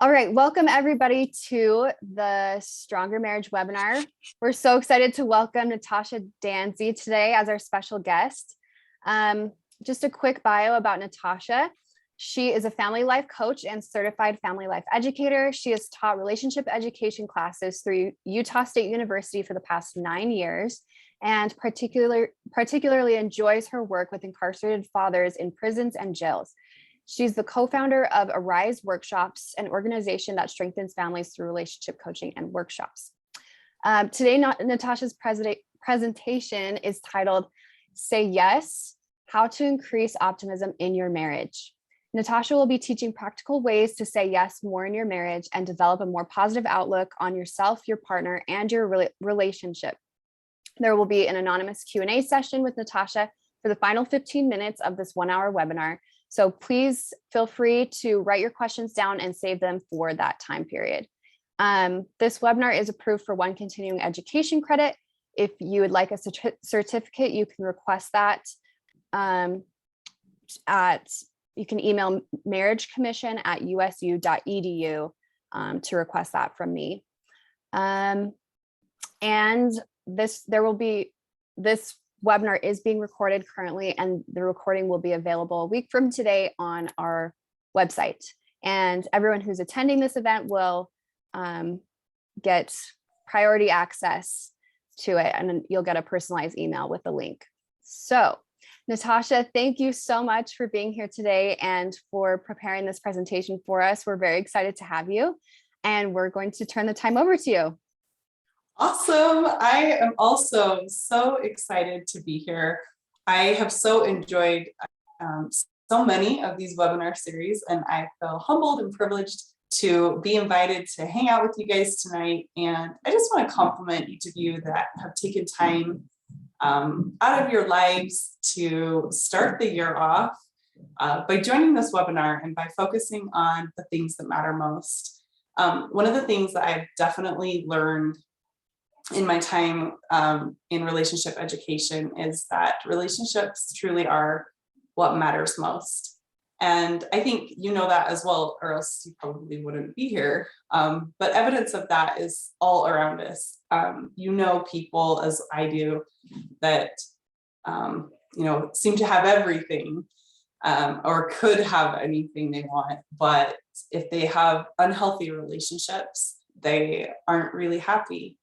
All right, welcome everybody to the Stronger Marriage webinar. We're so excited to welcome Natasha Dansie today as our special guest. Just a quick bio about Natasha. She is a family life coach and certified family life educator. She has taught relationship education classes through Utah State University for the past 9 years, and particularly enjoys her work with incarcerated fathers in prisons and jails. She's the co-founder of Arise Workshops, an organization that strengthens families through relationship coaching and workshops. Today, Natasha's presentation is titled, Say Yes, How to Increase Optimism in Your Marriage. Natasha will be teaching practical ways to say yes more in your marriage and develop a more positive outlook on yourself, your partner, and your relationship. There will be an anonymous Q&A session with Natasha for the final 15 minutes of this 1-hour webinar. So please feel free to write your questions down and save them for that time period. This webinar is approved for 1 continuing education credit. If you would like a certificate, you can request that you can email marriagecommission@usu.edu to request that from me. And this webinar is being recorded currently, and the recording will be available a week from today on our website. And everyone who's attending this event will get priority access to it, and you'll get a personalized email with the link. So, Natasha, thank you so much for being here today and for preparing this presentation for us. We're very excited to have you, and we're going to turn the time over to you. Awesome. I am also so excited to be here. I have so enjoyed so many of these webinar series, and I feel humbled and privileged to be invited to hang out with you guys tonight. And I just want to compliment each of you that have taken time out of your lives to start the year off by joining this webinar and by focusing on the things that matter most. One of the things that I've definitely learned in my time in relationship education is that relationships truly are what matters most. And I think you know that as well, or else you probably wouldn't be here. But evidence of that is all around us. You know people, as I do, that seem to have everything or could have anything they want. But if they have unhealthy relationships, they aren't really happy.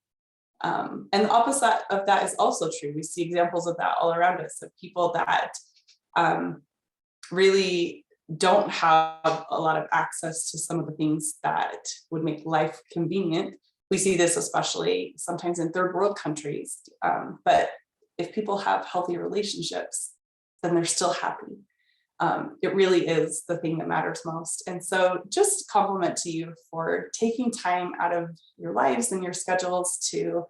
And the opposite of that is also true. We see examples of that all around us, of people that really don't have a lot of access to some of the things that would make life convenient. We see this especially sometimes in third world countries. But if people have healthy relationships, then they're still happy. It really is the thing that matters most. And so just compliment to you for taking time out of your lives and your schedules to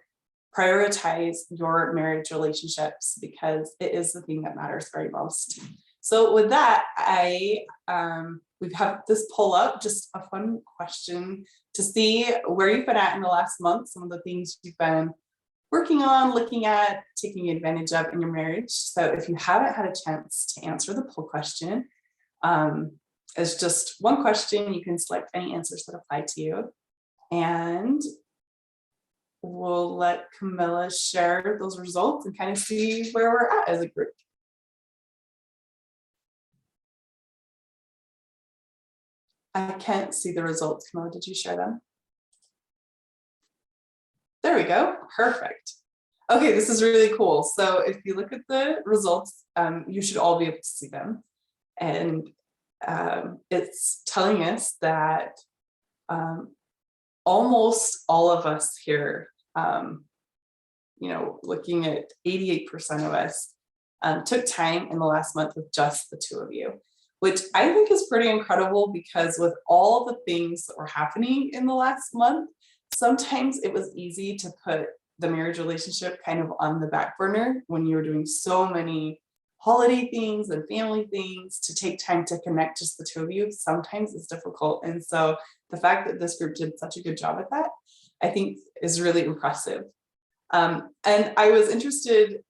prioritize your marriage relationships, because it is the thing that matters very most. So with that, we have this poll up, just a fun question to see where you've been at in the last month, some of the things you've been working on, looking at, taking advantage of in your marriage. So if you haven't had a chance to answer the poll question, it's just one question. You can select any answers that apply to you. And we'll let Camilla share those results and kind of see where we're at as a group. I can't see the results. Camilla, did you share them? There we go. Perfect. Okay, this is really cool. So if you look at the results, you should all be able to see them. And it's telling us that almost all of us here, looking at 88% of us, took time in the last month with just the two of you, which I think is pretty incredible, because with all the things that were happening in the last month, sometimes it was easy to put the marriage relationship kind of on the back burner when you were doing so many holiday things and family things. To take time to connect just the two of you sometimes is difficult. And so the fact that this group did such a good job at that, I think, is really impressive. And I was interested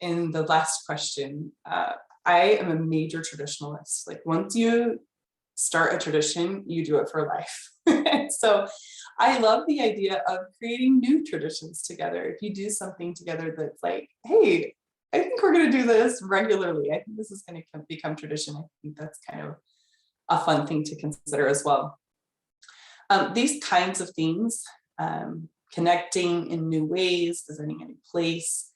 in the last question. I am a major traditionalist. Like, once you start a tradition, you do it for life. So I love the idea of creating new traditions together. If you do something together that's like, hey, I think we're going to do this regularly. I think this is going to become tradition. I think that's kind of a fun thing to consider as well. These kinds of things, connecting in new ways, designing a new place,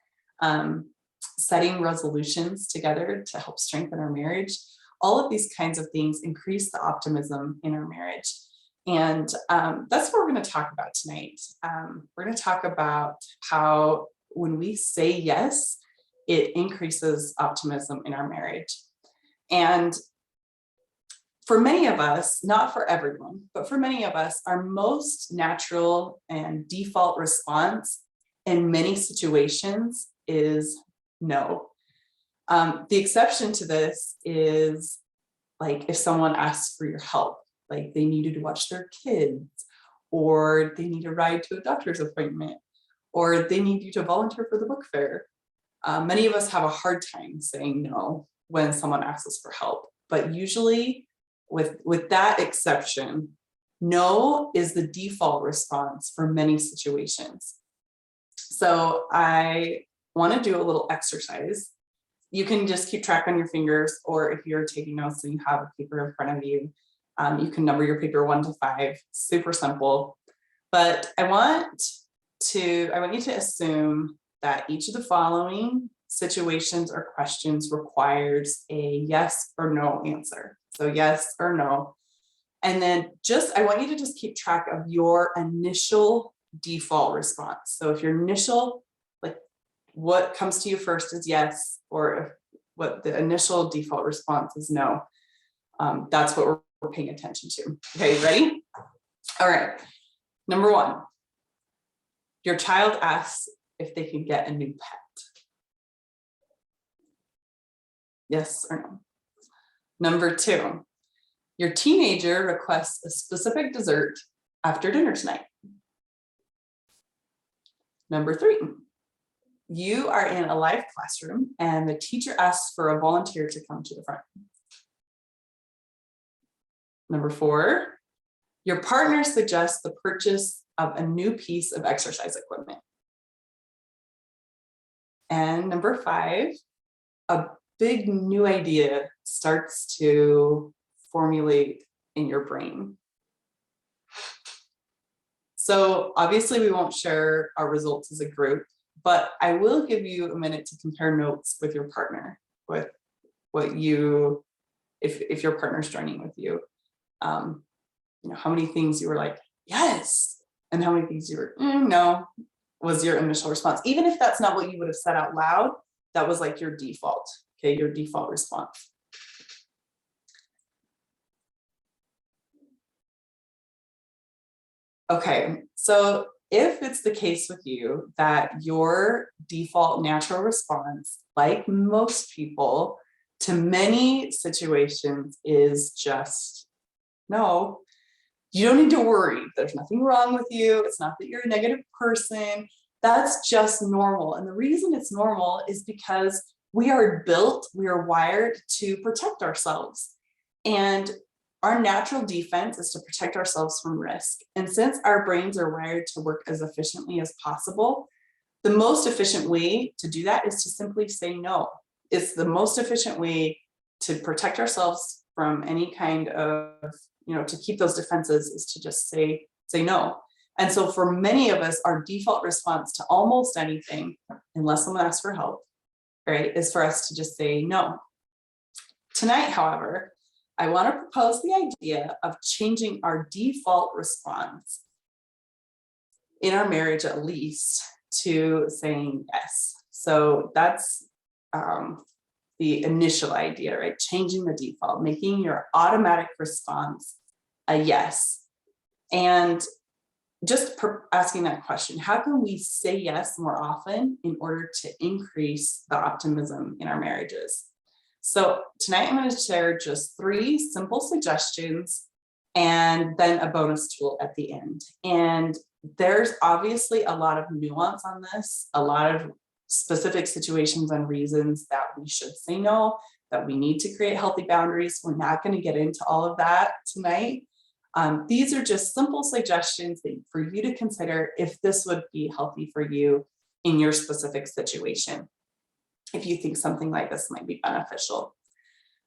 setting resolutions together to help strengthen our marriage, all of these kinds of things increase the optimism in our marriage. And that's what we're going to talk about tonight. We're going to talk about how when we say yes, it increases optimism in our marriage. And for many of us, not for everyone, but for many of us, our most natural and default response in many situations is no. The exception to this is like if someone asks for your help, like they needed to watch their kids, or they need a ride to a doctor's appointment, or they need you to volunteer for the book fair. Many of us have a hard time saying no when someone asks us for help, but usually with that exception, no is the default response for many situations. So I want to do a little exercise. You can just keep track on your fingers, or if you're taking notes and you have a paper in front of you, you can number your paper 1 to 5, super simple. But I want you to assume that each of the following situations or questions requires a yes or no answer. So yes or no. And then I want you to just keep track of your initial default response. So if your initial, like what comes to you first is yes, or if what the initial default response is no, that's what we're paying attention to. Okay, ready? All right. Number 1, your child asks if they can get a new pet. Yes or no? Number 2, your teenager requests a specific dessert after dinner tonight. Number 3, you are in a live classroom and the teacher asks for a volunteer to come to the front. Number 4, your partner suggests the purchase of a new piece of exercise equipment. And number 5, a big new idea starts to formulate in your brain. So obviously we won't share our results as a group, but I will give you a minute to compare notes with your partner, with what you, if your partner's joining with you, how many things you were like, yes, and how many things you were, no, was your initial response. Even if that's not what you would have said out loud, that was like your default, okay, your default response. Okay, so if it's the case with you that your default natural response, like most people, to many situations is just no, you don't need to worry. There's nothing wrong with you. It's not that you're a negative person. That's just normal. And the reason it's normal is because we are wired to protect ourselves. And our natural defense is to protect ourselves from risk. And since our brains are wired to work as efficiently as possible, the most efficient way to do that is to simply say no. It's the most efficient way to protect ourselves from any kind of, to keep those defenses is to just say no. And so for many of us, our default response to almost anything, unless someone asks for help, right, is for us to just say no. Tonight, however, I want to propose the idea of changing our default response in our marriage, at least, to saying yes. So that's the initial idea, right? Changing the default, making your automatic response a yes. And just asking that question, how can we say yes more often in order to increase the optimism in our marriages? So tonight I'm going to share just 3 simple suggestions and then a bonus tool at the end. And there's obviously a lot of nuance on this, a lot of specific situations and reasons that we should say no, that we need to create healthy boundaries. We're not going to get into all of that tonight. These are just simple suggestions for you to consider if this would be healthy for you in your specific situation, if you think something like this might be beneficial.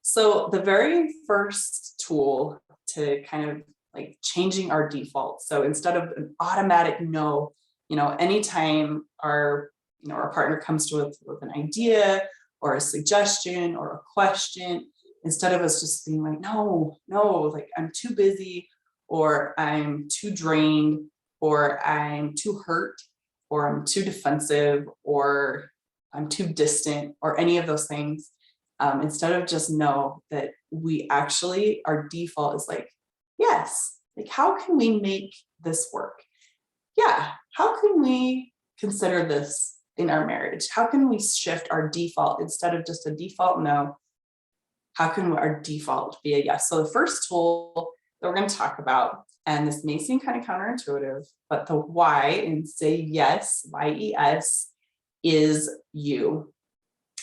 So the very first tool to kind of like changing our default. So instead of an automatic no, anytime our partner comes to us with an idea or a suggestion or a question, instead of us just being like, no, like I'm too busy, or I'm too drained, or I'm too hurt, or I'm too defensive, or I'm too distant, or any of those things. Instead of just know that we actually, our default is like, yes, like how can we make this work? Yeah, how can we consider this in our marriage? How can we shift our default instead of just a default no? How can our default be a yes? So the first tool that we're going to talk about, and this may seem kind of counterintuitive, but the why in say yes, Y-E-S, is you.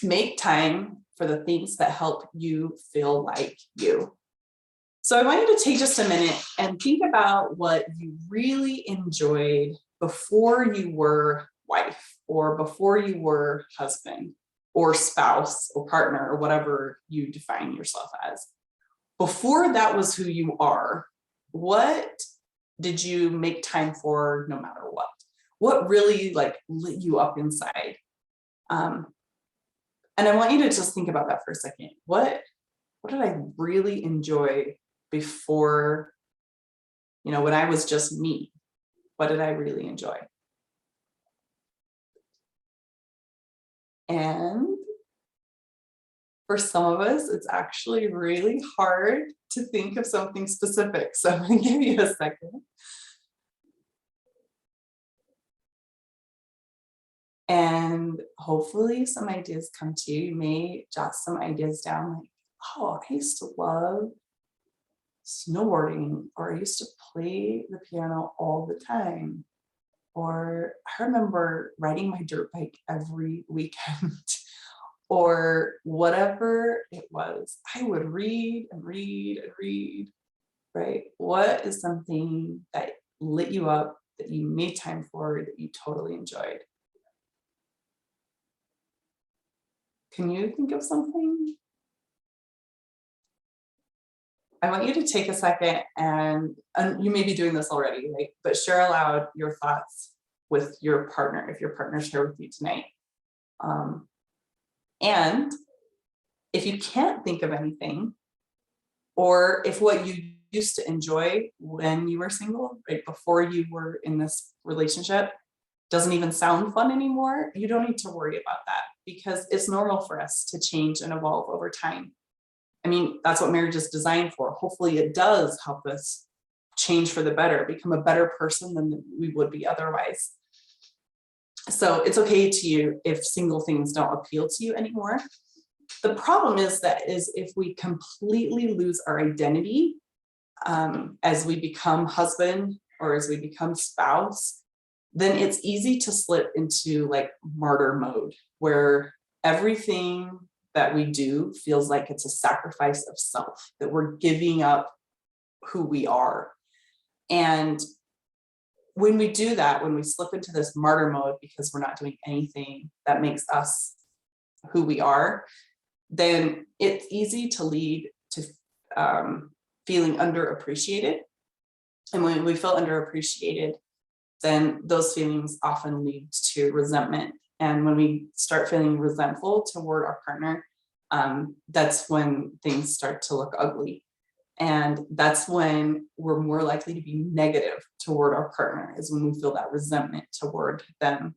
Make time for the things that help you feel like you. So I want you to take just a minute and think about what you really enjoyed before you were wife, or before you were husband or spouse or partner or whatever you define yourself as. Before that was who you are, what did you make time for no matter what? What really like lit you up inside? And I want you to just think about that for a second. What did I really enjoy before, when I was just me? What did I really enjoy? And for some of us, it's actually really hard to think of something specific. So I'm going to give you a second. And hopefully some ideas come to you. You may jot some ideas down like, oh, I used to love snowboarding, or I used to play the piano all the time. Or I remember riding my dirt bike every weekend, or whatever it was. I would read and read and read, right? What is something that lit you up, that you made time for, that you totally enjoyed? Can you think of something? I want you to take a second, and you may be doing this already, right? But share aloud your thoughts with your partner, if your partner's here with you tonight. And if you can't think of anything, or if what you used to enjoy when you were single, right before you were in this relationship, doesn't even sound fun anymore, you don't need to worry about that, because it's normal for us to change and evolve over time. I mean, that's what marriage is designed for. Hopefully it does help us change for the better, become a better person than we would be otherwise. So it's okay to you if single things don't appeal to you anymore. The problem is if we completely lose our identity as we become husband or as we become spouse, then it's easy to slip into like martyr mode, where everything that we do feels like it's a sacrifice of self, that we're giving up who we are. And when we do that, when we slip into this martyr mode because we're not doing anything that makes us who we are, then it's easy to lead to feeling underappreciated. And when we feel underappreciated, then those feelings often lead to resentment. And when we start feeling resentful toward our partner, that's when things start to look ugly. And that's when we're more likely to be negative toward our partner, is when we feel that resentment toward them.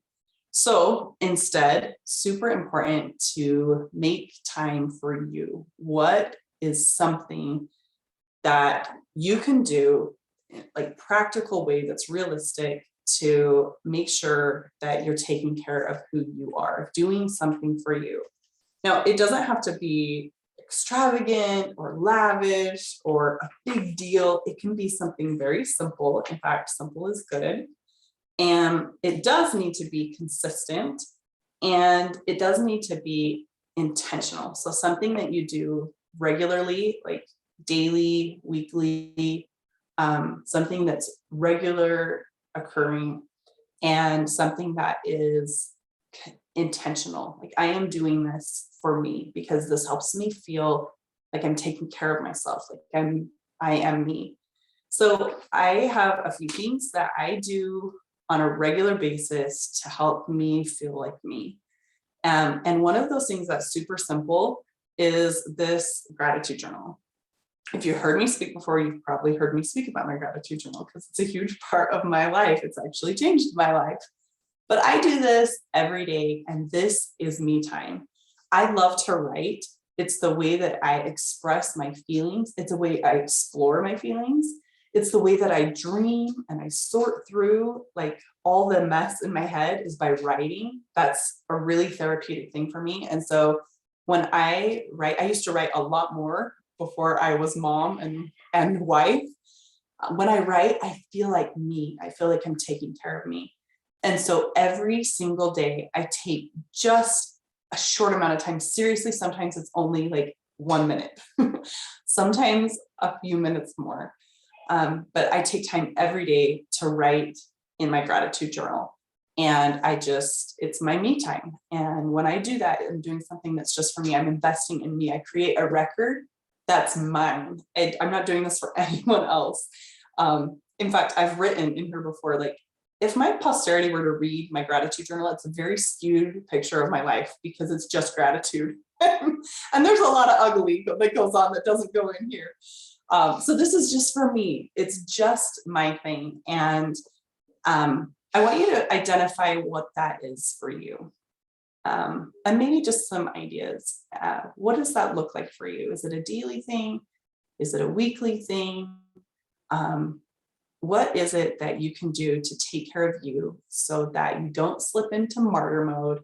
So instead, super important to make time for you. What is something that you can do, like practical way that's realistic, to make sure that you're taking care of who you are, doing something for you? Now, it doesn't have to be extravagant or lavish or a big deal. It can be something very simple. In fact, simple is good. And it does need to be consistent, and it does need to be intentional. So something that you do regularly, like daily, weekly, something that's regular occurring, and something that is intentional. Like, I am doing this for me because this helps me feel like I'm taking care of myself, like I am me. So I have a few things that I do on a regular basis to help me feel like me. And one of those things that's super simple is this gratitude journal. If you heard me speak before, you've probably heard me speak about my gratitude journal because it's a huge part of my life. It's actually changed my life. But I do this every day, and this is me time. I love to write. It's the way that I express my feelings. It's a way I explore my feelings. It's the way that I dream and I sort through like all the mess in my head is by writing. That's a really therapeutic thing for me. And so when I write, I used to write a lot more before I was mom and wife. When I write, I feel like me. I feel like I'm taking care of me. And so every single day, I take just a short amount of time. Seriously, sometimes it's only like 1 minute, sometimes a few minutes more. But I take time every day to write in my gratitude journal. And it's my me time. And when I do that, I'm doing something that's just for me. I'm investing in me. I create a record that's mine. I'm not doing this for anyone else. In fact, I've written in here before, like, if my posterity were to read my gratitude journal, it's a very skewed picture of my life because it's just gratitude. And there's a lot of ugly that goes on that doesn't go in here. So this is just for me. It's just my thing. And I want you to identify what that is for you. And maybe just some ideas. What does that look like for you? Is it a daily thing? Is it a weekly thing? What is it that you can do to take care of you so that you don't slip into martyr mode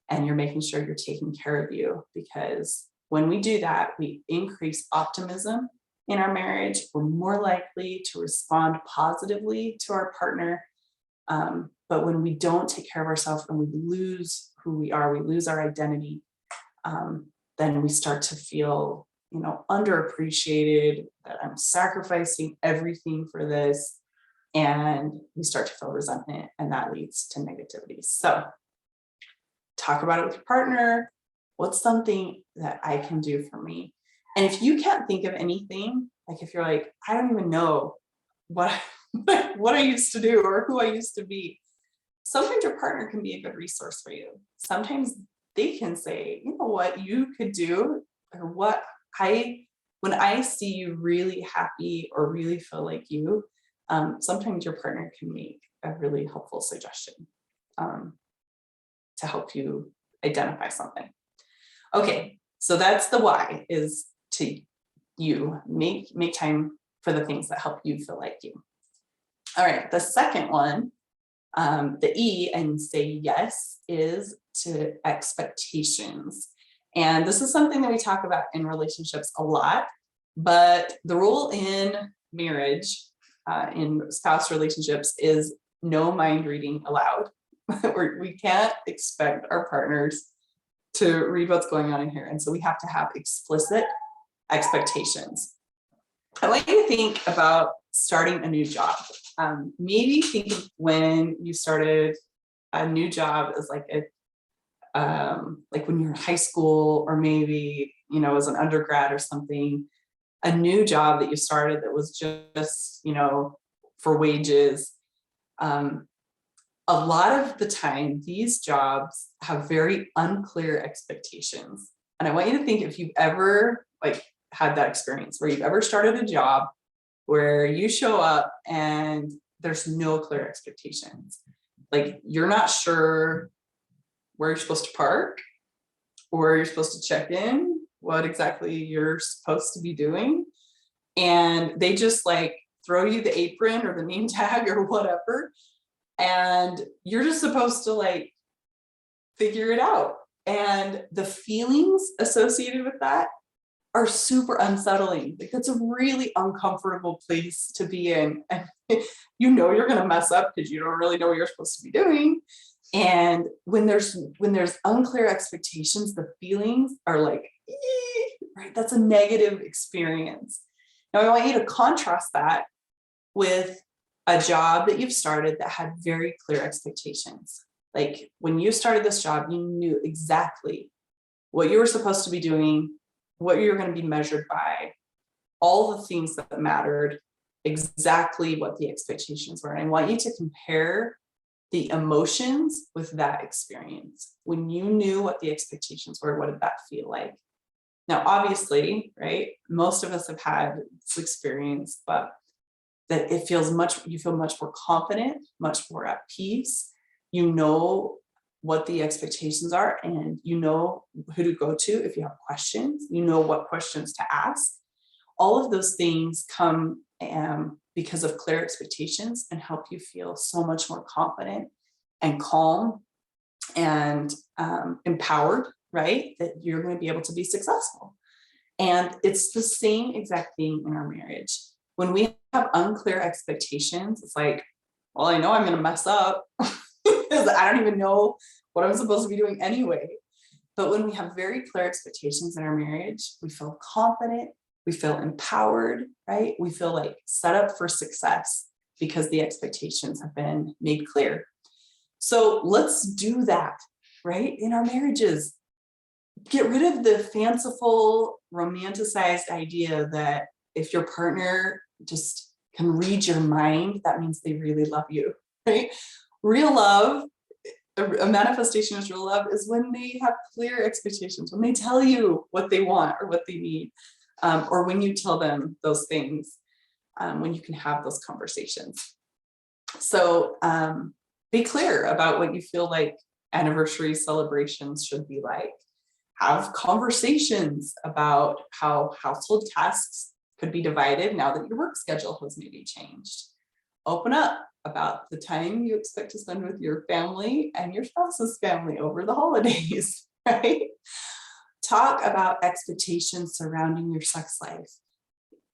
and you're making sure you're taking care of you? Because when we do that, we increase optimism in our marriage. We're more likely to respond positively to our partner. But when we don't take care of ourselves and we lose who we are, we lose our identity, then we start to feel, underappreciated, that I'm sacrificing everything for this. And we start to feel resentment, and that leads to negativity. So talk about it with your partner. What's something that I can do for me? And if you can't think of anything, like if you're like, I don't even know what I used to do or who I used to be, sometimes your partner can be a good resource for you. Sometimes they can say, you know what you could do, or when I see you really happy or really feel like you, sometimes your partner can make a really helpful suggestion to help you identify something. Okay, so that's the why, is to make time for the things that help you feel like you. All right, the second one, the E and say yes, is to expectations. And this is something that we talk about in relationships a lot, but the rule in marriage, in spouse relationships, is no mind reading allowed. We can't expect our partners to read what's going on in here. And so we have to have explicit expectations. I want you to think about starting a new job. Maybe think of when you started a new job as like when you're in high school, or maybe, as an undergrad or something, a new job that you started that was just, for wages. A lot of the time, these jobs have very unclear expectations. And I want you to think if you've ever had that experience where you've ever started a job where you show up and there's no clear expectations. Like, you're not sure where you're supposed to park, or you're supposed to check in, what exactly you're supposed to be doing. And they just throw you the apron or the name tag or whatever. And you're just supposed to figure it out. And the feelings associated with that are super unsettling. That's a really uncomfortable place to be in. And you're going to mess up because you don't really know what you're supposed to be doing. And when there's unclear expectations, the feelings are right? That's a negative experience. Now I want you to contrast that with a job that you've started that had very clear expectations. Like when you started this job, you knew exactly what you were supposed to be doing, what you were going to be measured by, all the things that mattered, exactly what the expectations were. And I want you to compare the emotions with that experience. When you knew what the expectations were, what did that feel like? Now, obviously, right, most of us have had this experience, but that it feels you feel much more confident, much more at peace. You know what the expectations are, and you know who to go to if you have questions. You know what questions to ask. All of those things come because of clear expectations and help you feel so much more confident and calm and empowered, right? That you're going to be able to be successful. And it's the same exact thing in our marriage. When we have unclear expectations, it's like, well, I know I'm going to mess up because I don't even know what I'm supposed to be doing anyway. But when we have very clear expectations in our marriage, we feel confident, we feel empowered, right? We feel like set up for success because the expectations have been made clear. So let's do that, right? In our marriages, get rid of the fanciful, romanticized idea that if your partner just can read your mind, that means they really love you, right? Real love, a manifestation of real love is when they have clear expectations, when they tell you what they want or what they need, or when you tell them those things, when you can have those conversations. So be clear about what you feel like anniversary celebrations should be like. Have conversations about how household tasks could be divided now that your work schedule has maybe changed. Open up about the time you expect to spend with your family and your spouse's family over the holidays, right? Talk about expectations surrounding your sex life.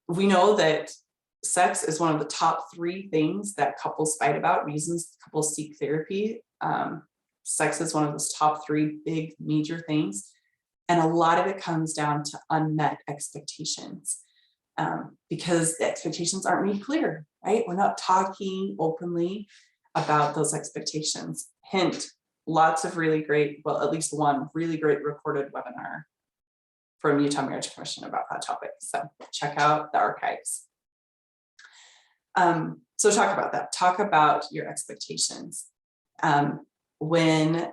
We know that sex is one of the top 3 things that couples fight about, reasons couples seek therapy. Sex is one of those top 3 big major things. And a lot of it comes down to unmet expectations because the expectations aren't made clear, right? We're not talking openly about those expectations. Hint, lots of really great, well, at least one really great recorded webinar from Utah Marriage Commission about that topic. So check out the archives. So talk about that. Talk about your expectations. When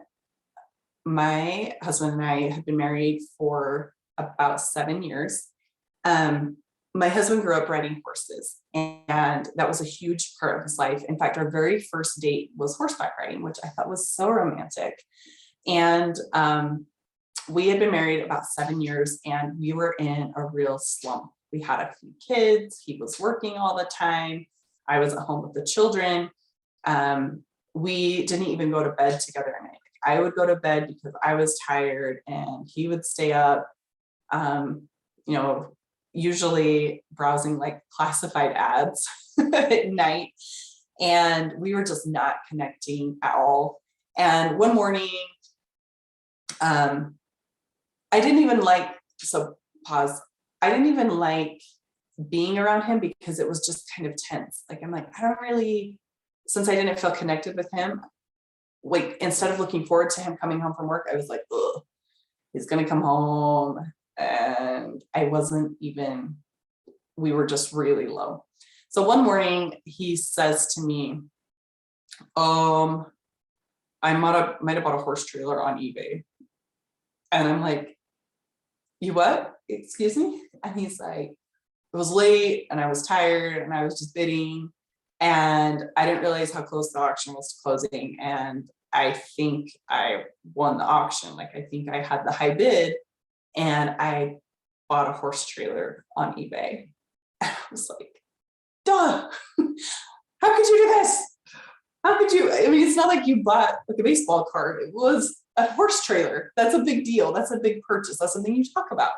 my husband and I have been married for about 7 years, my husband grew up riding horses, and that was a huge part of his life. In fact, our very first date was horseback riding, which I thought was so romantic. And we had been married about 7 years, and we were in a real slump. We had a few kids. He was working all the time. I was at home with the children. We didn't even go to bed together at night. I would go to bed because I was tired, and he would stay up, usually browsing like classified ads at night. And we were just not connecting at all. And one morning, I didn't even like being around him because it was just kind of tense. Like, I'm like, since I didn't feel connected with him, like, instead of looking forward to him coming home from work, I was like, ugh, he's going to come home. And we were just really low. So one morning he says to me, I might have bought a horse trailer on eBay. And I'm like, you what? Excuse me? And he's like, it was late and I was tired and I was just bidding. And I didn't realize how close the auction was to closing. And I think I won the auction. Like, I think I had the high bid, and I bought a horse trailer on eBay. And I was like, duh, how could you do this? How could you? I mean, it's not like you bought like a baseball card. It was a horse trailer. That's a big deal. That's a big purchase. That's something you talk about.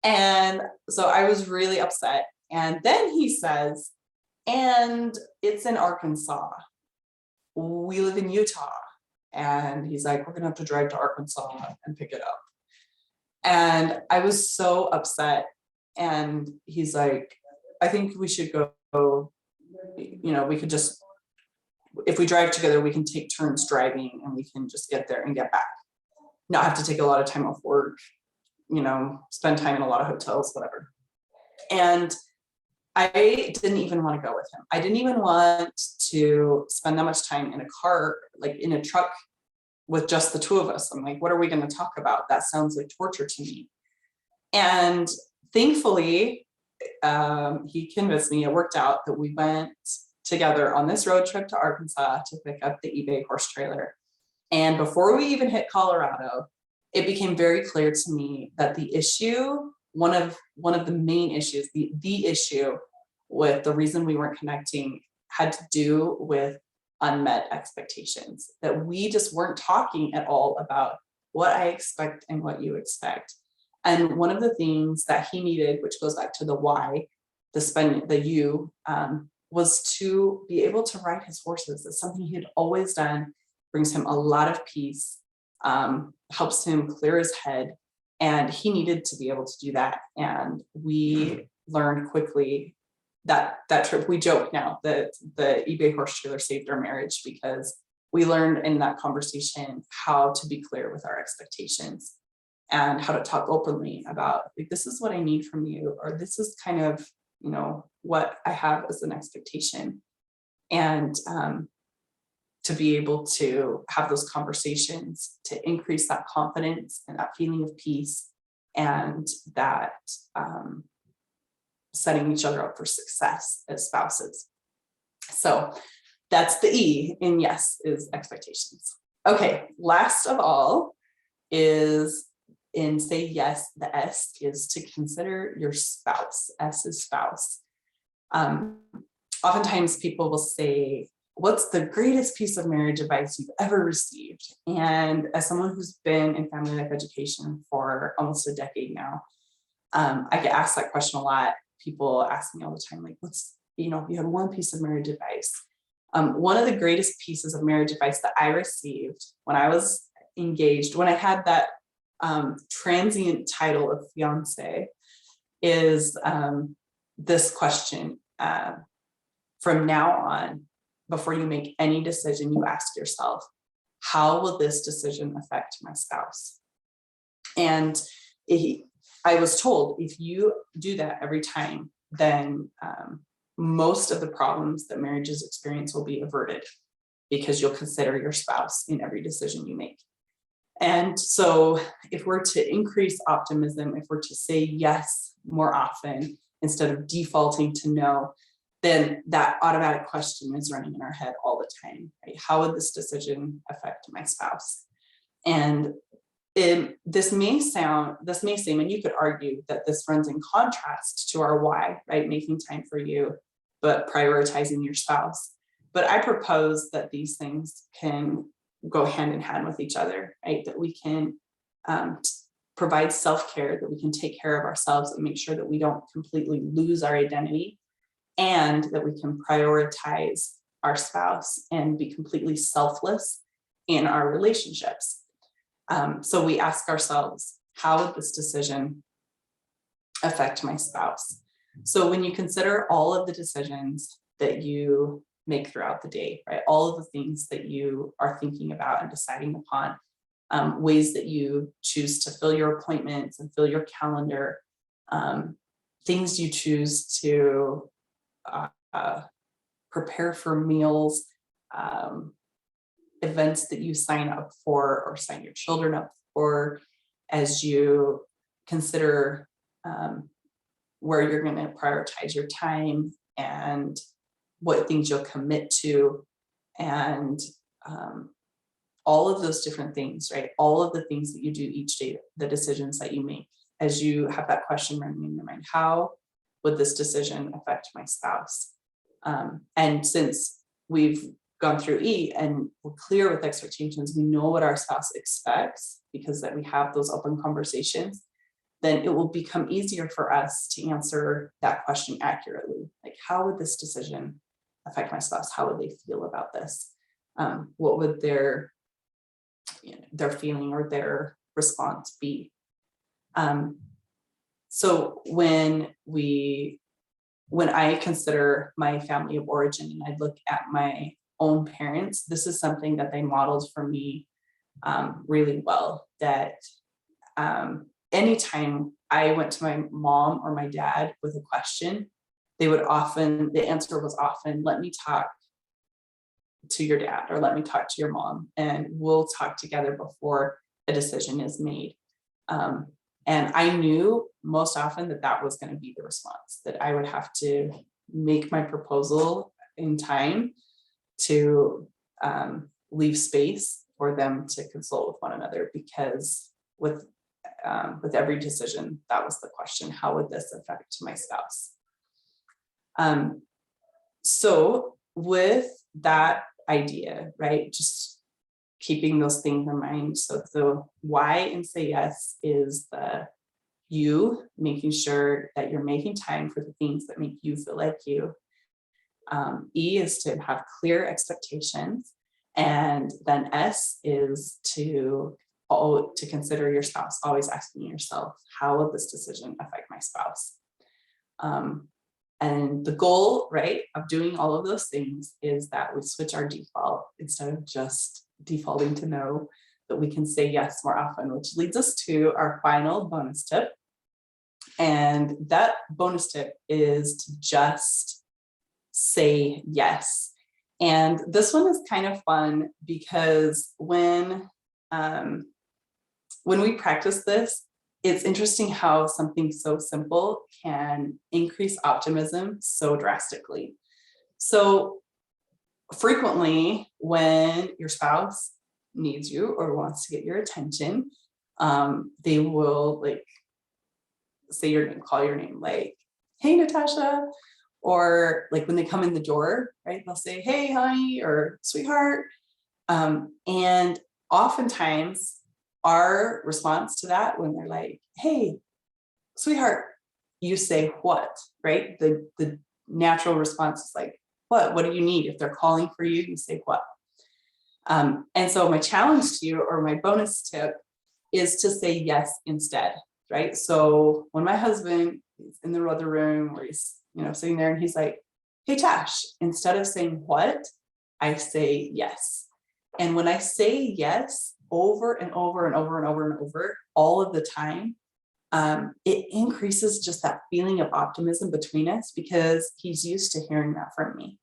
And so I was really upset. And then he says, and it's in Arkansas. We live in Utah. And he's like, we're going to have to drive to Arkansas and pick it up. And I was so upset. And he's like, I think we should go we could just, if we drive together, we can take turns driving and we can just get there and get back. Not have to take a lot of time off work, spend time in a lot of hotels, whatever. And I didn't even want to go with him. I didn't even want to spend that much time in a car, like in a truck with just the two of us. I'm like, what are we going to talk about? That sounds like torture to me. And thankfully, he convinced me, it worked out that we went together on this road trip to Arkansas to pick up the eBay horse trailer. And before we even hit Colorado, it became very clear to me that the issue, one of the main issues, the issue with the reason we weren't connecting had to do with unmet expectations, that we just weren't talking at all about what I expect and what you expect. And one of the things that he needed, which goes back to the why, the you, was to be able to ride his horses. It's something he had always done, brings him a lot of peace, helps him clear his head, and he needed to be able to do that. And we learned quickly that trip, we joke now that the eBay horse trailer saved our marriage, because we learned in that conversation how to be clear with our expectations and how to talk openly about, like, this is what I need from you, or this is kind of, what I have as an expectation. And to be able to have those conversations to increase that confidence and that feeling of peace, and that setting each other up for success as spouses. So that's the E in yes, is expectations. Okay, last of all is in say yes, the S is to consider your spouse. S is spouse. Oftentimes people will say, what's the greatest piece of marriage advice you've ever received? And as someone who's been in family life education for almost a decade now, I get asked that question a lot. People ask me all the time, like, what's, if you had one piece of marriage advice. One of the greatest pieces of marriage advice that I received when I was engaged, when I had that transient title of fiance, is this question. From now on, before you make any decision, you ask yourself, how will this decision affect my spouse? And I was told, if you do that every time, then most of the problems that marriages experience will be averted, because you'll consider your spouse in every decision you make. And so if we're to increase optimism, if we're to say yes more often instead of defaulting to no, then that automatic question is running in our head all the time, right? How would this decision affect my spouse? And this may seem, and you could argue that this runs in contrast to our why, right? Making time for you, but prioritizing your spouse. But I propose that these things can go hand in hand with each other, right? That we can provide self-care, that we can take care of ourselves and make sure that we don't completely lose our identity, and that we can prioritize our spouse and be completely selfless in our relationships. So we ask ourselves, how would this decision affect my spouse? So when you consider all of the decisions that you make throughout the day, right? All of the things that you are thinking about and deciding upon, ways that you choose to fill your appointments and fill your calendar, things you choose to prepare for meals, events that you sign up for or sign your children up for, as you consider where you're going to prioritize your time and what things you'll commit to, and all of those different things, right? All of the things that you do each day, the decisions that you make, as you have that question running in your mind, how would this decision affect my spouse? And since we've gone through E and we're clear with expectations, we know what our spouse expects because that we have those open conversations, then it will become easier for us to answer that question accurately. Like, how would this decision affect my spouse? How would they feel about this? What would their feeling or their response be? So when we when I consider my family of origin and I look at my own parents, this is something that they modeled for me really well, that anytime I went to my mom or my dad with a question, the answer was often, let me talk to your dad or let me talk to your mom and we'll talk together before a decision is made. And I knew most often that that was going to be the response, that I would have to make my proposal in time to leave space for them to consult with one another, because with every decision, that was the question: how would this affect my spouse? So with that idea, right, just keeping those things in mind. So the why and say yes is the you, making sure that you're making time for the things that make you feel like you. E is to have clear expectations. And then S is to consider your spouse, always asking yourself, how will this decision affect my spouse? And the goal, right, of doing all of those things is that we switch our default instead of just defaulting to no, that we can say yes more often, which leads us to our final bonus tip. And that bonus tip is to just say yes. And this one is kind of fun because when we practice this, it's interesting how something so simple can increase optimism so drastically. So frequently when your spouse needs you or wants to get your attention, they will like say your name, call your name, like, hey, Natasha, or like when they come in the door, right, they'll say, hey, honey, or sweetheart. And oftentimes our response to that, when they're like, hey, sweetheart, you say what, right? The natural response is like, what do you need? If they're calling for you, you say what? And so my challenge to you, or my bonus tip, is to say yes instead, right? So when my husband is in the other room, or he's, sitting there and he's like, hey, Tash, instead of saying what, I say yes. And when I say yes over and over and over and over and over all of the time, it increases just that feeling of optimism between us, because he's used to hearing that from me.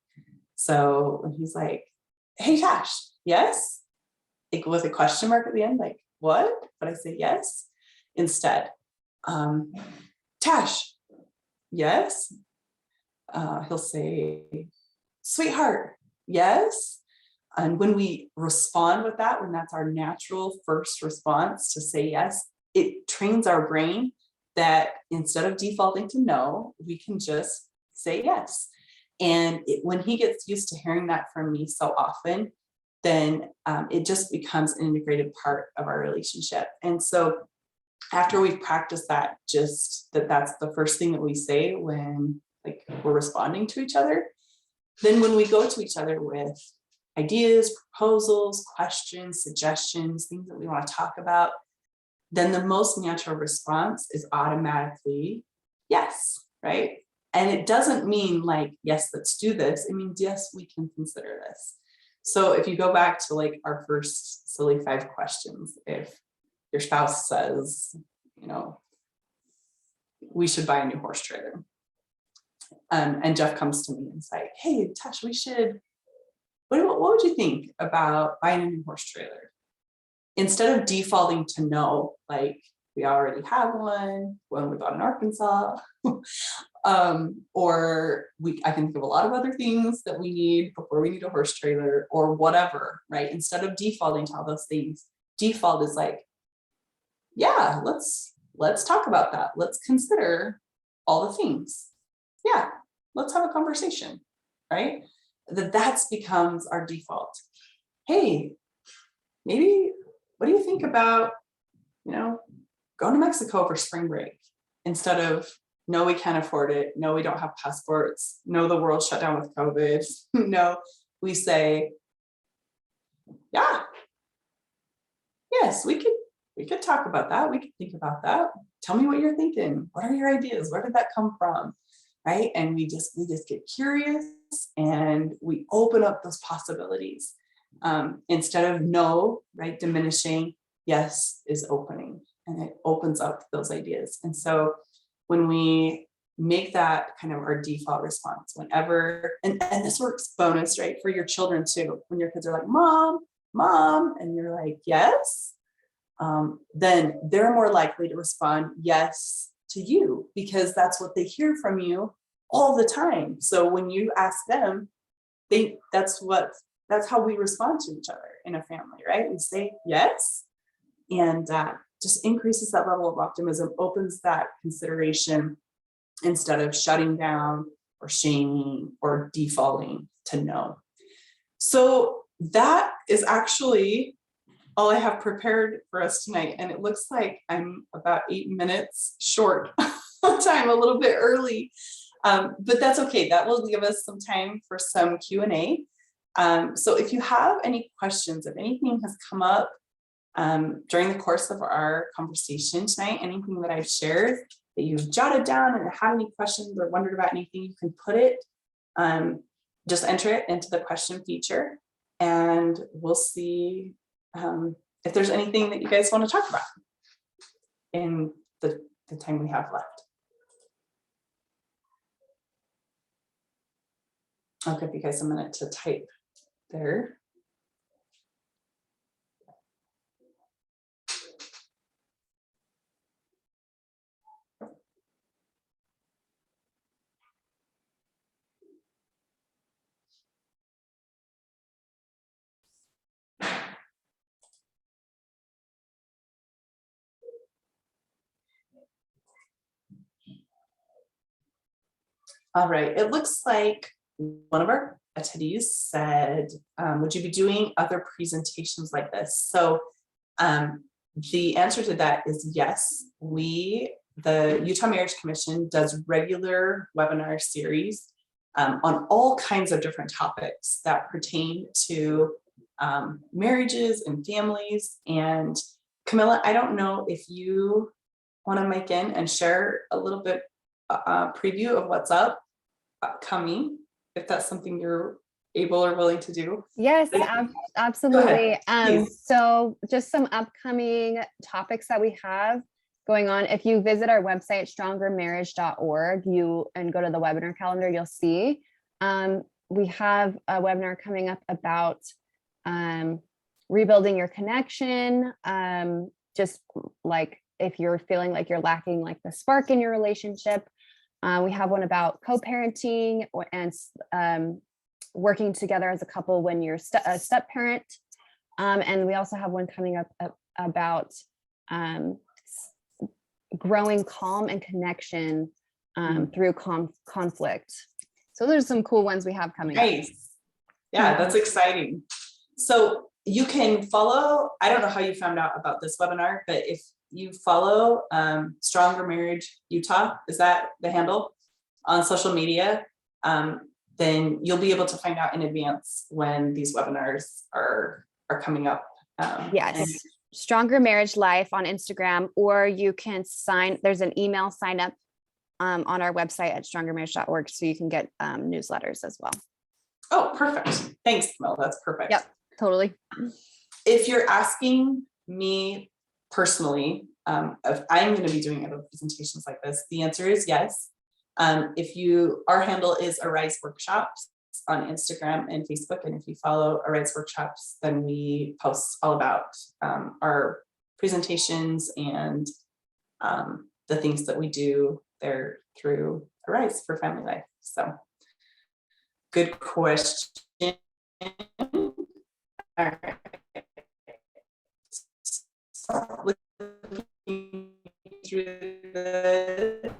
So when he's like, hey, Tash, yes, like with a question mark at the end, like what? But I say yes instead. Tash, yes. He'll say, sweetheart, yes. And when we respond with that, when that's our natural first response to say yes, it trains our brain that instead of defaulting to no, we can just say yes. And when he gets used to hearing that from me so often, then it just becomes an integrated part of our relationship. And so after we've practiced that, just that's the first thing that we say when like we're responding to each other, then when we go to each other with ideas, proposals, questions, suggestions, things that we want to talk about, then the most natural response is automatically yes, right? And it doesn't mean like, yes, let's do this. It means, yes, we can consider this. So if you go back to like our first silly 5 questions, if your spouse says, we should buy a new horse trailer. And Jeff comes to me and is like, hey, Tash, we should, what would you think about buying a new horse trailer? Instead of defaulting to no, like we already have one when we bought in Arkansas, or I can think of a lot of other things that we need before we need a horse trailer or whatever, right? Instead of defaulting to all those things, default is like, yeah, let's talk about that. Let's consider all the things. Yeah, let's have a conversation, right? That becomes our default. Hey, maybe, what do you think about, going to Mexico for spring break? Instead of, no, we can't afford it. No, we don't have passports. No, the world shut down with COVID. No, we say, yeah, yes, we could talk about that. We could think about that. Tell me what you're thinking. What are your ideas? Where did that come from? right? And we just get curious and we open up those possibilities. Instead of no, right, diminishing, yes is opening, and it opens up those ideas. And so when we make that kind of our default response whenever, and this works bonus, right, for your children too, when your kids are like, mom, and you're like, yes, then they're more likely to respond yes to you, because that's what they hear from you all the time. So when you ask them, that's how we respond to each other in a family, right? We say yes, and just increases that level of optimism, opens that consideration instead of shutting down or shaming or defaulting to no. So that is actually all I have prepared for us tonight. And it looks like I'm about 8 minutes short on time, a little bit early, but that's okay. That will give us some time for some Q&A. So if you have any questions, if anything has come up during the course of our conversation tonight, anything that I've shared that you've jotted down and had any questions or wondered about anything, you can put it, just enter it into the question feature, and we'll see if there's anything that you guys want to talk about in the time we have left. I'll give you guys a minute to type there. All right, it looks like one of our attendees said, would you be doing other presentations like this? So the answer to that is yes. The Utah Marriage Commission does regular webinar series on all kinds of different topics that pertain to marriages and families. And Camilla, I don't know if you want to mic in and share a little bit preview of what's upcoming, if that's something you're able or willing to do. Yes, absolutely. So just some upcoming topics that we have going on. If you visit our website, strongermarriage.org, and go to the webinar calendar, you'll see we have a webinar coming up about rebuilding your connection. Just like if you're feeling like you're lacking like the spark in your relationship. We have one about co-parenting and working together as a couple when you're a step parent. And we also have one coming up about growing calm and connection through conflict. So there's some cool ones we have coming up. Yeah, that's exciting. So you can follow, I don't know how you found out about this webinar, but if you follow Stronger Marriage Utah, is that the handle on social media, then you'll be able to find out in advance when these webinars are coming up. Yes, Stronger Marriage Life on Instagram, or you can there's an email sign up on our website at strongermarriage.org, so you can get newsletters as well. Oh, perfect. Thanks, Mel. That's perfect. Yep, totally. If you're asking me personally, if I'm going to be doing other presentations like this, the answer is yes. Our handle is Arise Workshops on Instagram and Facebook, and if you follow Arise Workshops, then we post all about our presentations and the things that we do there through Arise for Family Life. So, good question. All right. Looking through this.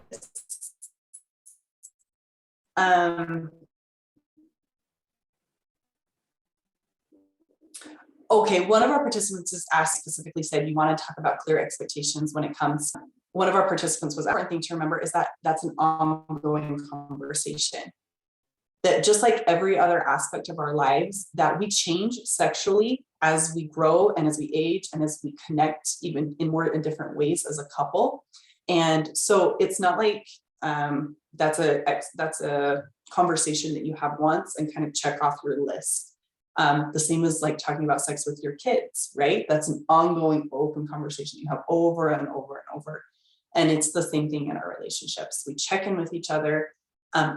Okay, one of our participants has asked specifically said, you want to talk about clear expectations when it comes. One of our participants was, important thing to remember is that that's an ongoing conversation. That just like every other aspect of our lives, that we change sexually as we grow and as we age and as we connect even in different ways as a couple. And so it's not like that's a conversation that you have once and kind of check off your list. The same as like talking about sex with your kids, right? That's an ongoing open conversation you have over and over and over. And it's the same thing in our relationships. We check in with each other.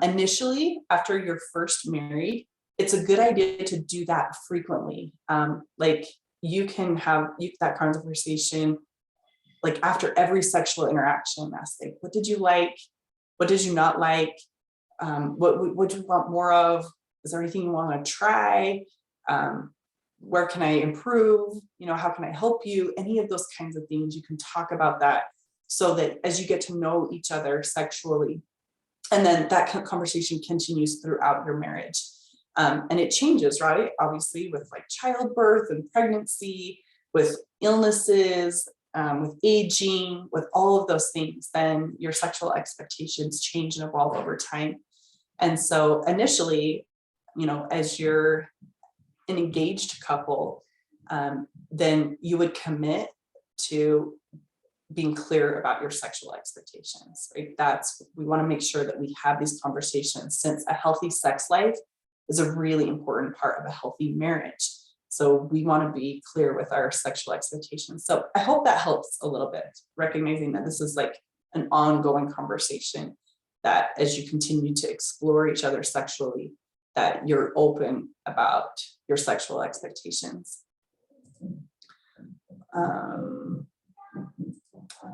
Initially, after you're first married, it's a good idea to do that frequently. Like you can have that conversation like after every sexual interaction. Ask like, what did you like? What did you not like? What do you want more of? Is there anything you want to try? Where can I improve? How can I help you? Any of those kinds of things, you can talk about that so that as you get to know each other sexually, and then that conversation continues throughout your marriage. And it changes, right? Obviously with like childbirth and pregnancy, with illnesses, with aging, with all of those things, then your sexual expectations change and evolve over time. And so initially, as you're an engaged couple, then you would commit to being clear about your sexual expectations, right? We want to make sure that we have these conversations, since a healthy sex life is a really important part of a healthy marriage. So we want to be clear with our sexual expectations. So I hope that helps a little bit, recognizing that this is like an ongoing conversation, that as you continue to explore each other sexually, that you're open about your sexual expectations.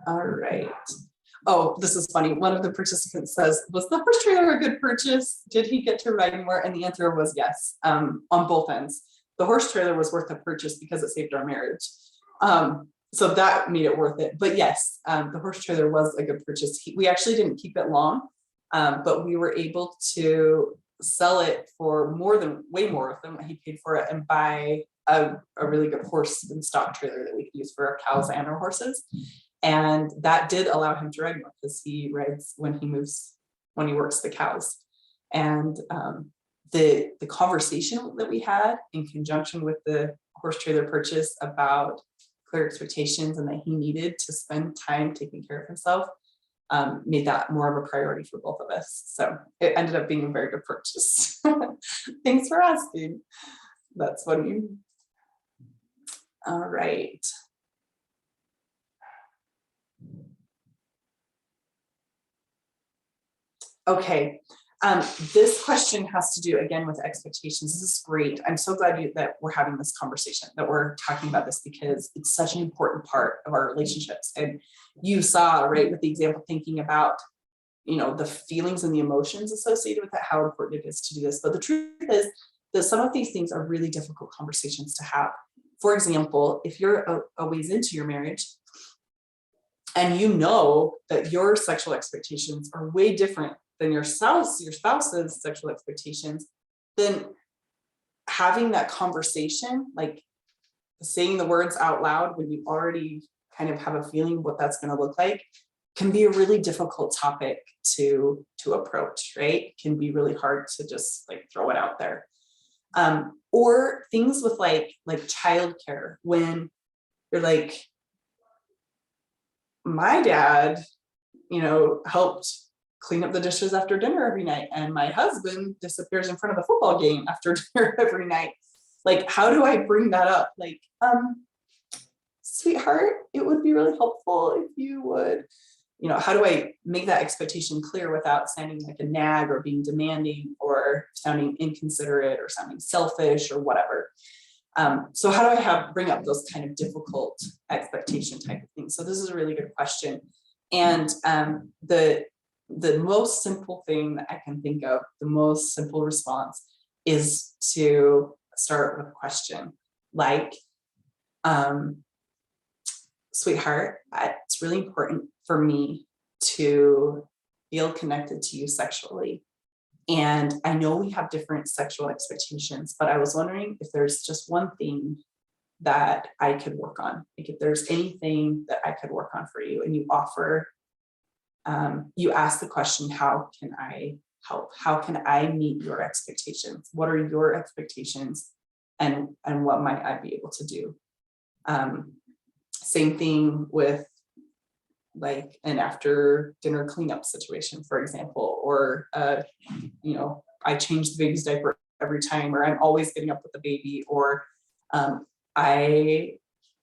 All right. Oh, this is funny. One of the participants says, was the horse trailer a good purchase? Did he get to ride more? And the answer was yes, on both ends. The horse trailer was worth the purchase because it saved our marriage. So that made it worth it. But yes, the horse trailer was a good purchase. We actually didn't keep it long, but we were able to sell it for way more than what he paid for it, and buy a really good horse and stock trailer that we could use for our cows and our horses. And that did allow him to ride more, because he rides when he works the cows. And the conversation that we had in conjunction with the horse trailer purchase about clear expectations and that he needed to spend time taking care of himself made that more of a priority for both of us. So it ended up being a very good purchase. Thanks for asking. That's funny. All right. Okay, this question has to do again with expectations. This is great. I'm so glad that we're having this conversation, that we're talking about this, because it's such an important part of our relationships. And you saw, right, with the example, thinking about, the feelings and the emotions associated with it, how important it is to do this. But the truth is that some of these things are really difficult conversations to have. For example, if you're a ways into your marriage, and you know that your sexual expectations are way different than your spouse's sexual expectations, then having that conversation, like saying the words out loud when you already kind of have a feeling what that's going to look like, can be a really difficult topic to approach, right? It can be really hard to just like throw it out there. Or things with like childcare, when you're like, my dad, helped clean up the dishes after dinner every night, and my husband disappears in front of the football game after dinner every night. Like, how do I bring that up? Like, sweetheart, it would be really helpful if you would, how do I make that expectation clear without sounding like a nag or being demanding or sounding inconsiderate or sounding selfish or whatever? So how do I bring up those kind of difficult expectation type of things? So this is a really good question. And the most simple thing that I can think of, the most simple response, is to start with a question like, sweetheart, it's really important for me to feel connected to you sexually. And I know we have different sexual expectations, but I was wondering if there's just one thing that I could work on. Like, if there's anything that I could work on for you, and you ask the question, how can I help? How can I meet your expectations? What are your expectations? And what might I be able to do? Same thing with like an after dinner cleanup situation, for example, or I change the baby's diaper every time, or I'm always getting up with the baby, or I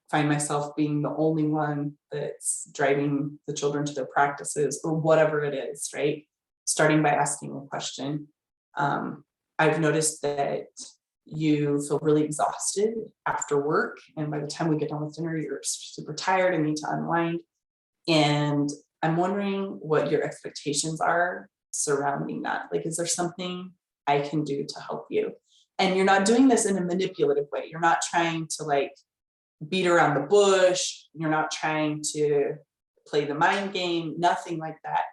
find myself being the only one that's driving the children to their practices, or whatever it is, right? Starting by asking a question. I've noticed that you feel really exhausted after work, and by the time we get done with dinner, you're super tired and need to unwind. And I'm wondering what your expectations are surrounding that. Like, is there something I can do to help you? And you're not doing this in a manipulative way. You're not trying to like beat around the bush. You're not trying to play the mind game, nothing like that.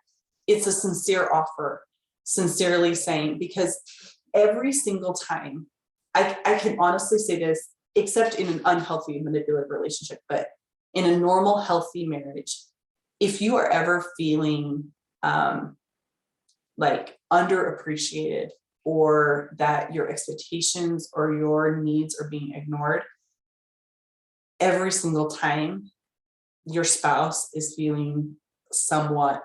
It's a sincere offer, sincerely saying, because every single time, I can honestly say this, except in an unhealthy manipulative relationship, but in a normal, healthy marriage, if you are ever feeling like underappreciated, or that your expectations or your needs are being ignored, every single time your spouse is feeling the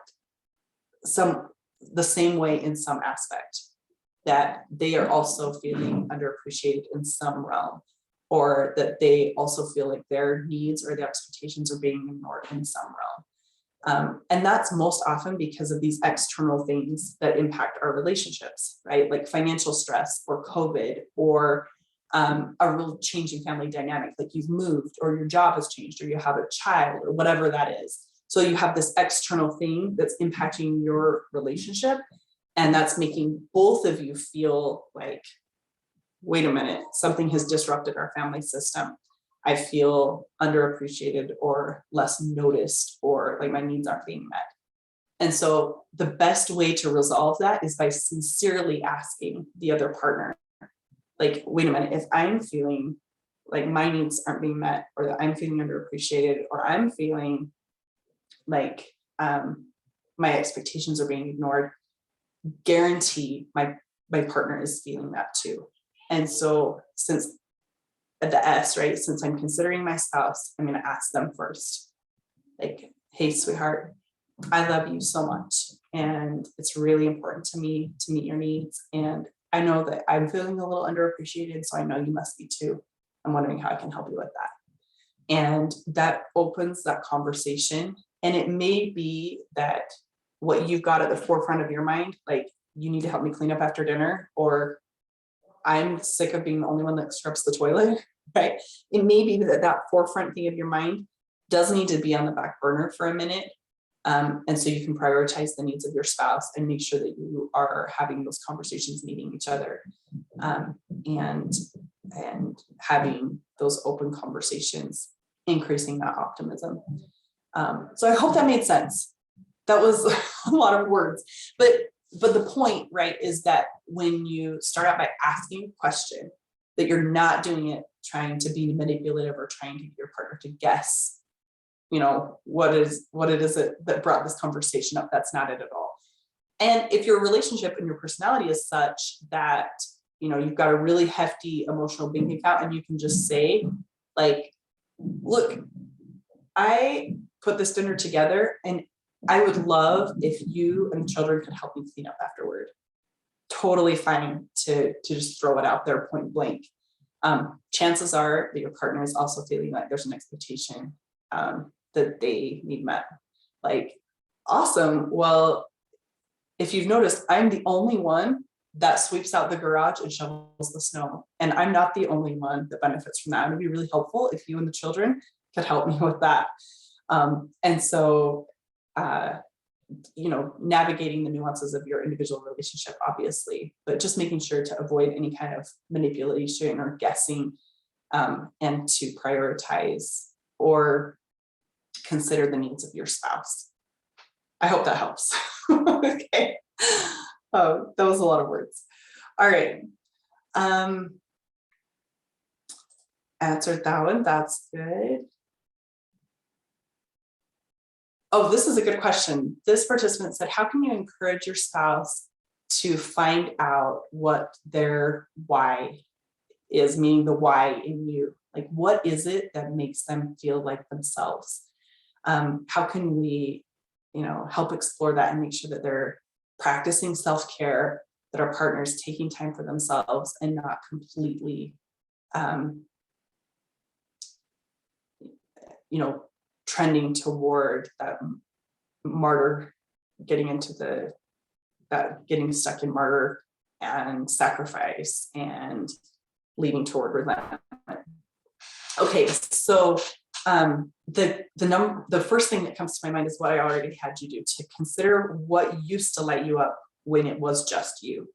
same way in some aspect, that they are also feeling underappreciated in some realm, or that they also feel like their needs or their expectations are being ignored in some realm. And that's most often because of these external things that impact our relationships, right? Like financial stress, or COVID, or a real changing family dynamic, like you've moved, or your job has changed, or you have a child, or whatever that is. So you have this external thing that's impacting your relationship, and that's making both of you feel like, wait a minute, something has disrupted our family system. I feel underappreciated or less noticed, or like my needs aren't being met. And so the best way to resolve that is by sincerely asking the other partner, like, wait a minute, if I'm feeling like my needs aren't being met, or that I'm feeling underappreciated, or I'm feeling like my expectations are being ignored, guarantee my partner is feeling that too. And so since the S, right, since I'm considering my spouse, I'm going to ask them first, like, hey, sweetheart, I love you so much, and it's really important to me to meet your needs. And I know that I'm feeling a little underappreciated, so I know you must be too. I'm wondering how I can help you with that. And that opens that conversation. And it may be that what you've got at the forefront of your mind, like, you need to help me clean up after dinner, or I'm sick of being the only one that scrubs the toilet, right? It may be that forefront thing of your mind does need to be on the back burner for a minute. And so you can prioritize the needs of your spouse and make sure that you are having those conversations, meeting each other, and having those open conversations, increasing that optimism. So I hope that made sense. That was a lot of words, but the point, right, is that when you start out by asking a question, that you're not doing it trying to be manipulative or trying to get your partner to guess, what it is that brought this conversation up. That's not it at all. And if your relationship and your personality is such that, you've got a really hefty emotional bank account, and you can just say, like, look, I put this dinner together, and I would love if you and the children could help me clean up afterward. Totally fine to just throw it out there point blank. Chances are that your partner is also feeling like there's an expectation that they need met. Like, awesome. Well, if you've noticed, I'm the only one that sweeps out the garage and shovels the snow. And I'm not the only one that benefits from that. It would be really helpful if you and the children could help me with that. And so, navigating the nuances of your individual relationship, obviously, but just making sure to avoid any kind of manipulation or guessing, and to prioritize or consider the needs of your spouse. I hope that helps. Okay. Oh, that was a lot of words. All right. Answered that one. That's good. Oh, this is a good question. This participant said, how can you encourage your spouse to find out what their why is, meaning the why in you? Like, what is it that makes them feel like themselves? How can we help explore that and make sure that they're practicing self-care, that our partners taking time for themselves and not completely, trending toward that martyr, getting stuck in martyr and sacrifice and leading toward resentment. Okay, so the first thing that comes to my mind is what I already had you do, to consider what used to light you up when it was just you.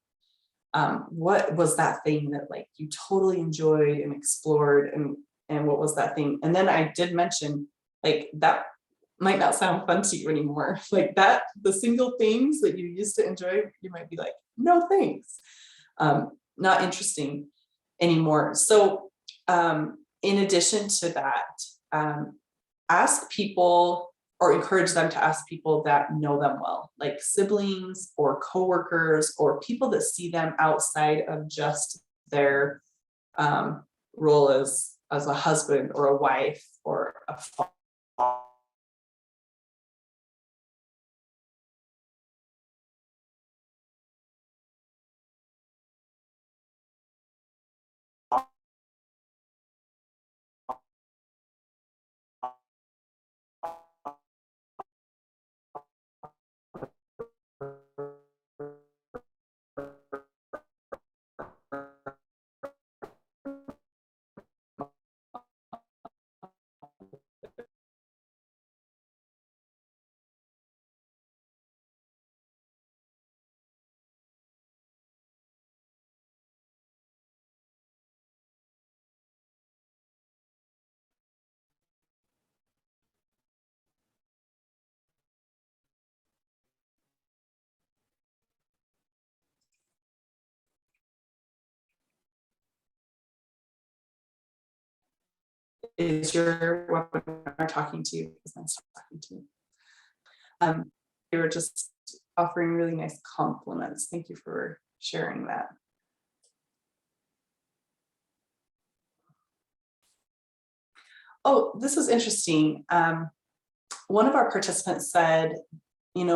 What was that thing that like you totally enjoyed and explored, and what was that thing? And then I did mention like that might not sound fun to you anymore. Like that, the single things that you used to enjoy, you might be like, no thanks, not interesting anymore. So in addition to that, ask people or encourage them to ask people that know them well, like siblings or coworkers or people that see them outside of just their role as a husband or a wife or a father. Is your webinar talking to you? Is nice talking to you. You were just offering really nice compliments. Thank you for sharing that. Oh, this is interesting. One of our participants said, when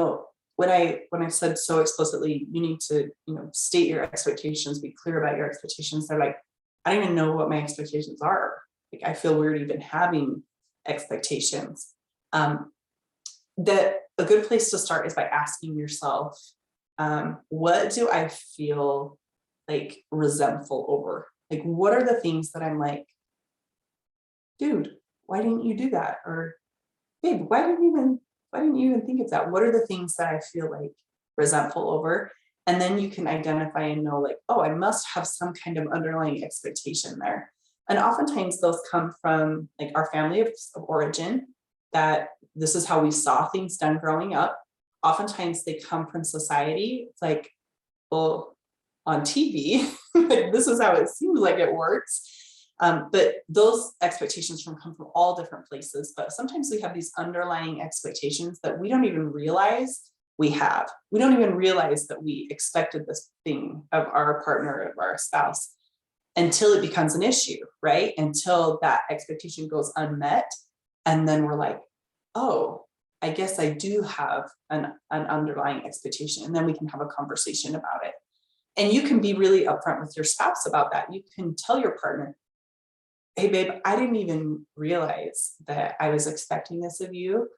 I said so explicitly, you need to, state your expectations, be clear about your expectations. They're like, I don't even know what my expectations are. Like, I feel weird even having expectations. That a good place to start is by asking yourself, what do I feel like resentful over? Like, what are the things that I'm like, dude, why didn't you do that? Or babe, why didn't you even think of that? What are the things that I feel like resentful over? And then you can identify and know like, oh, I must have some kind of underlying expectation there. And oftentimes those come from like our family of origin, that this is how we saw things done growing up. Oftentimes they come from society. It's like, well, on TV, this is how it seems like it works. But those expectations come from all different places. But sometimes we have these underlying expectations that we don't even realize we have. We don't even realize that we expected this thing of our partner, of our spouse, until it becomes an issue, right? Until that expectation goes unmet. And then we're like, oh, I guess I do have an underlying expectation. And then we can have a conversation about it. And you can be really upfront with your spouse about that. You can tell your partner, hey, babe, I didn't even realize that I was expecting this of you.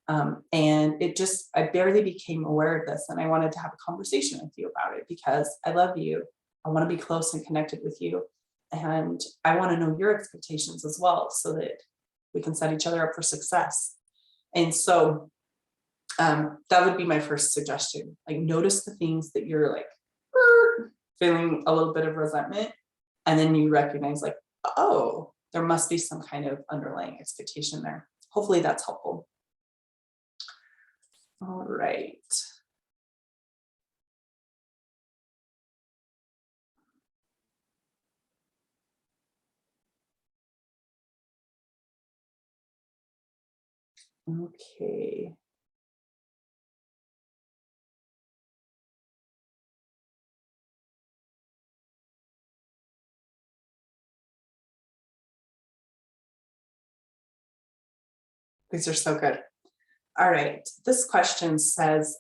And I barely became aware of this. And I wanted to have a conversation with you about it because I love you. I want to be close and connected with you. And I want to know your expectations as well so that we can set each other up for success. And so that would be my first suggestion. Like, notice the things that you're like feeling a little bit of resentment. And then you recognize like, oh, there must be some kind of underlying expectation there. Hopefully that's helpful. All right. Okay. These are so good. All right, this question says,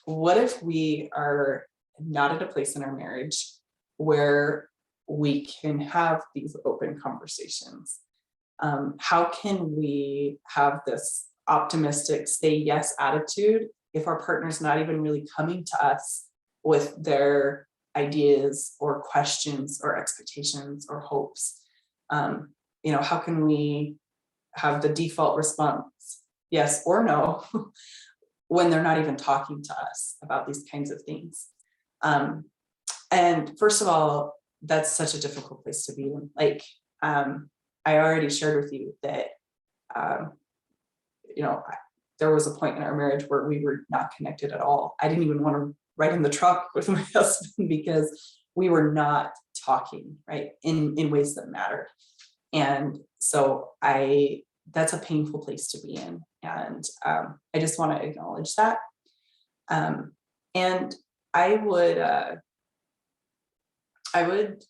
what if we are not at a place in our marriage where we can have these open conversations? How can we have this optimistic say yes attitude if our partner's not even really coming to us with their ideas or questions or expectations or hopes? How can we have the default response, yes or no, when they're not even talking to us about these kinds of things? And first of all, that's such a difficult place to be in. Like, I already shared with you that, there was a point in our marriage where we were not connected at all. I didn't even want to ride in the truck with my husband because we were not talking, right, in ways that mattered. And so that's a painful place to be in. And I just want to acknowledge that. And I would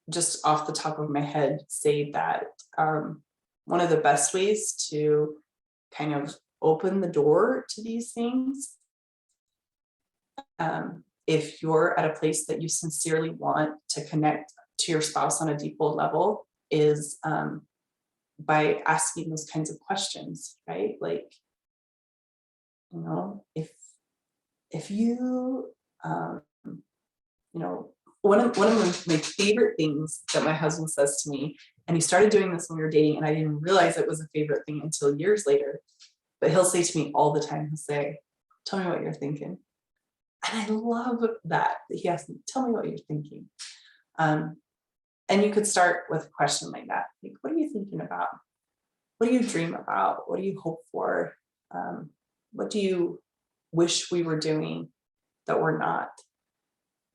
just off the top of my head say that one of the best ways to kind of open the door to these things, if you're at a place that you sincerely want to connect to your spouse on a deeper level, is by asking those kinds of questions, right? Like, if you, one of my favorite things that my husband says to me, and he started doing this when we were dating, and I didn't realize it was a favorite thing until years later, but he'll say to me all the time, he'll say, "Tell me what you're thinking." And I love that he asks me, "Tell me what you're thinking." And you could start with a question like that. Like, what are you thinking about? What do you dream about? What do you hope for? What do you wish we were doing that we're not?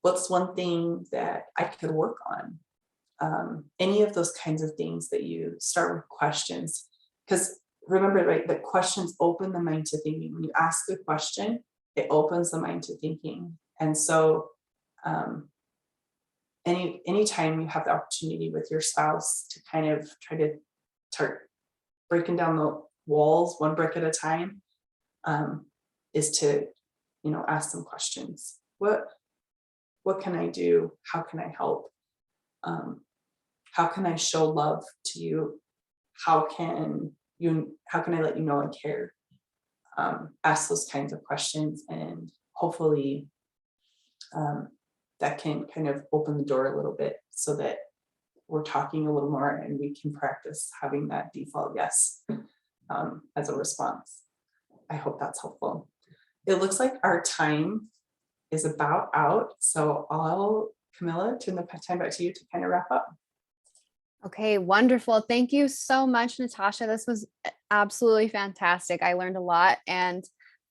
What's one thing that I could work on? Any of those kinds of things that you start with questions. Because remember, right, that questions open the mind to thinking. When you ask a question, it opens the mind to thinking. And so anytime you have the opportunity with your spouse to kind of try to start breaking down the walls one brick at a time, is to, ask them questions. What can I do? How can I help? How can I show love to you? How can I let you know I care? Ask those kinds of questions, and hopefully that can kind of open the door a little bit so that we're talking a little more and we can practice having that default yes as a response. I hope that's helpful. It looks like our time is about out. So Camilla, turn the time back to you to kind of wrap up. Okay, wonderful. Thank you so much, Natasha. This was absolutely fantastic. I learned a lot, and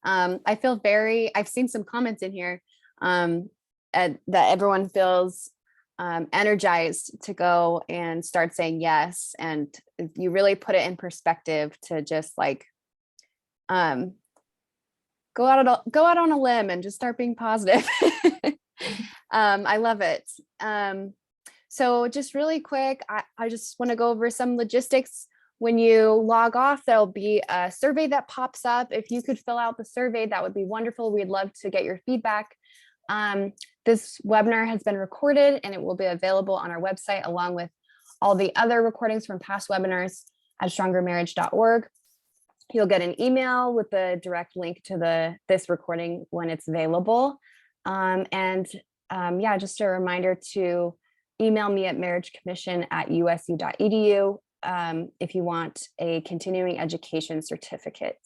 I feel I've seen some comments in here that everyone feels energized to go and start saying yes. And you really put it in perspective to just like go out on a limb and just start being positive. I love it. So just really quick, I just want to go over some logistics. When you log off, there'll be a survey that pops up. If you could fill out the survey, that would be wonderful. We'd love to get your feedback. This webinar has been recorded and it will be available on our website along with all the other recordings from past webinars at strongermarriage.org. You'll get an email with the direct link to this recording when it's available. Just a reminder to email me at marriagecommission@usu.edu if you want a continuing education certificate.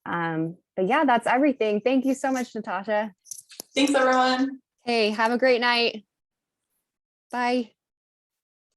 That's everything. Thank you so much, Natasha. Thanks, everyone. Hey, have a great night. Bye.